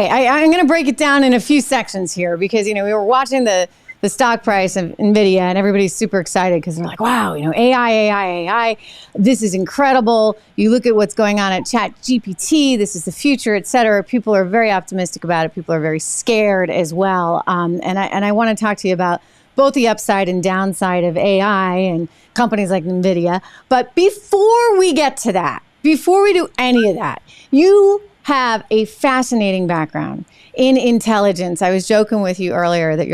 right. I'm going to break it down in a few sections here because, we were watching the stock price of NVIDIA and everybody's super excited because they're like, wow, AI, this is incredible. You look at what's going on at ChatGPT, this is the future, et cetera. People are very optimistic about it. People are very scared as well. And I want to talk to you about both the upside and downside of AI and companies like NVIDIA. But before we get to that, before we do any of that, you have a fascinating background in intelligence. I was joking with you earlier that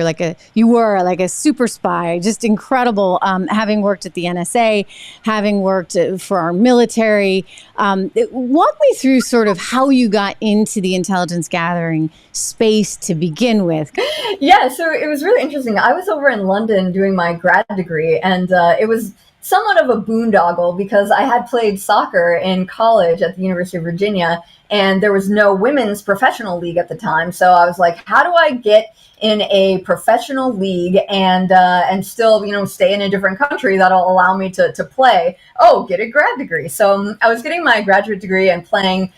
you were like a super spy, just incredible. Having worked at the NSA, having worked for our military. Walk me through sort of how you got into the intelligence gathering space to begin with. Yeah, so it was really interesting. I was over in London doing my grad degree, and it was somewhat of a boondoggle because I had played soccer in college at the University of Virginia, and there was no women's professional league at the time. So I was like, how do I get in a professional league and still, stay in a different country that'll allow me to play? Oh, get a grad degree. So I was getting my graduate degree and playing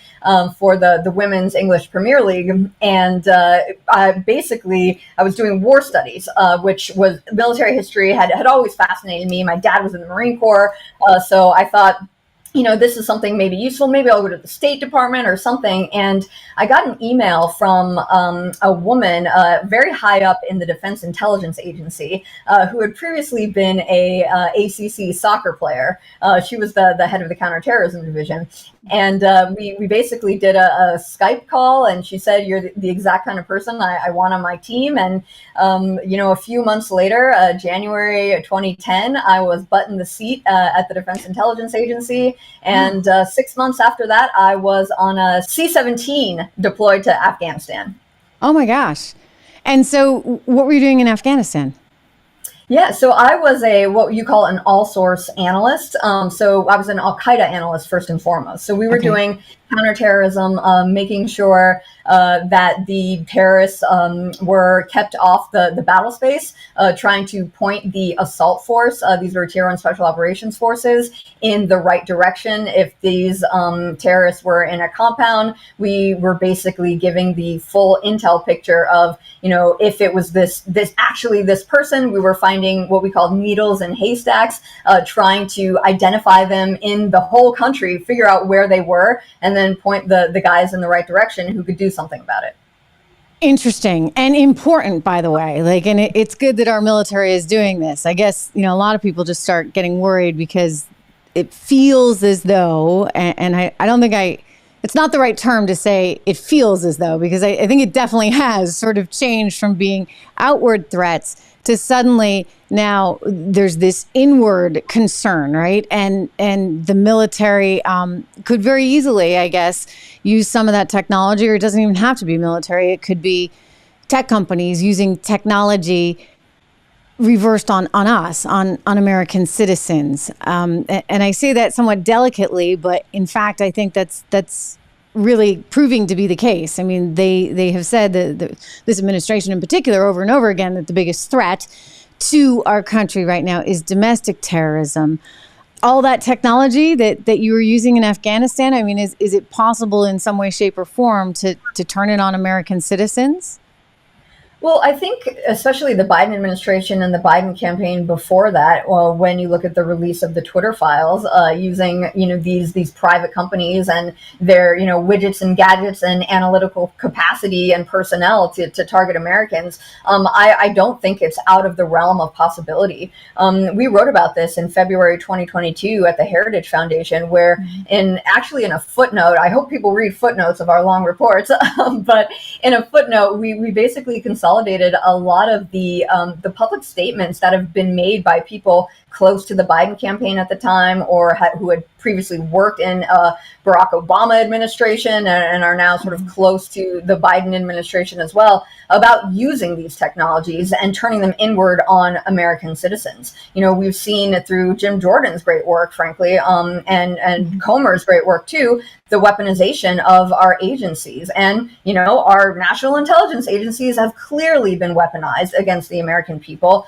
for the Women's English Premier League. And I was doing war studies, which was military history, had always fascinated me. My dad was in the Marine Corps. So I thought, this is something maybe useful. Maybe I'll go to the State Department or something. And I got an email from a woman very high up in the Defense Intelligence Agency who had previously been a ACC soccer player. She was the head of the counterterrorism division. And we basically did a Skype call, and she said, you're the exact kind of person I want on my team. And, a few months later, January 2010, I was butt in the seat at the Defense Intelligence Agency. And 6 months after that, I was on a C-17 deployed to Afghanistan. Oh, my gosh. And so what were you doing in Afghanistan? Yeah, so I was what you call an all-source analyst. So I was an Al-Qaeda analyst first and foremost. So we were doing counterterrorism, making sure that the terrorists were kept off the battle space, trying to point the assault force, these were Tier 1 Special Operations Forces, in the right direction. If these terrorists were in a compound, we were basically giving the full intel picture of, if it was this person. We were finding what we call needles in haystacks, trying to identify them in the whole country, figure out where they were, and then point the guys in the right direction who could do something about it. Interesting and important, by the way. And it's good that our military is doing this. I guess, a lot of people just start getting worried because it feels as though, and I don't think it's not the right term to say it feels as though, because I think it definitely has sort of changed from being outward threats to suddenly now there's this inward concern, right? And the military could very easily, I guess, use some of that technology, or it doesn't even have to be military. It could be tech companies using technology reversed on us, on American citizens. And I say that somewhat delicately, but in fact, I think that's really proving to be the case. I mean, they have said that this administration in particular over and over again that the biggest threat to our country right now is domestic terrorism. All that technology that you were using in Afghanistan, I mean, is it possible in some way, shape, or form to turn it on American citizens? Well, I think especially the Biden administration and the Biden campaign before that, well, when you look at the release of the Twitter files, using, these private companies and their, widgets and gadgets and analytical capacity and personnel to target Americans, I don't think it's out of the realm of possibility. We wrote about this in February 2022 at the Heritage Foundation, where in a footnote, I hope people read footnotes of our long reports, but in a footnote, we basically consolidated a lot of the public statements that have been made by people close to the Biden campaign at the time, or who had previously worked in Barack Obama administration and are now sort of close to the Biden administration as well, about using these technologies and turning them inward on American citizens. We've seen through Jim Jordan's great work, frankly, and Comer's great work too, the weaponization of our agencies. And, our national intelligence agencies have clearly been weaponized against the American people.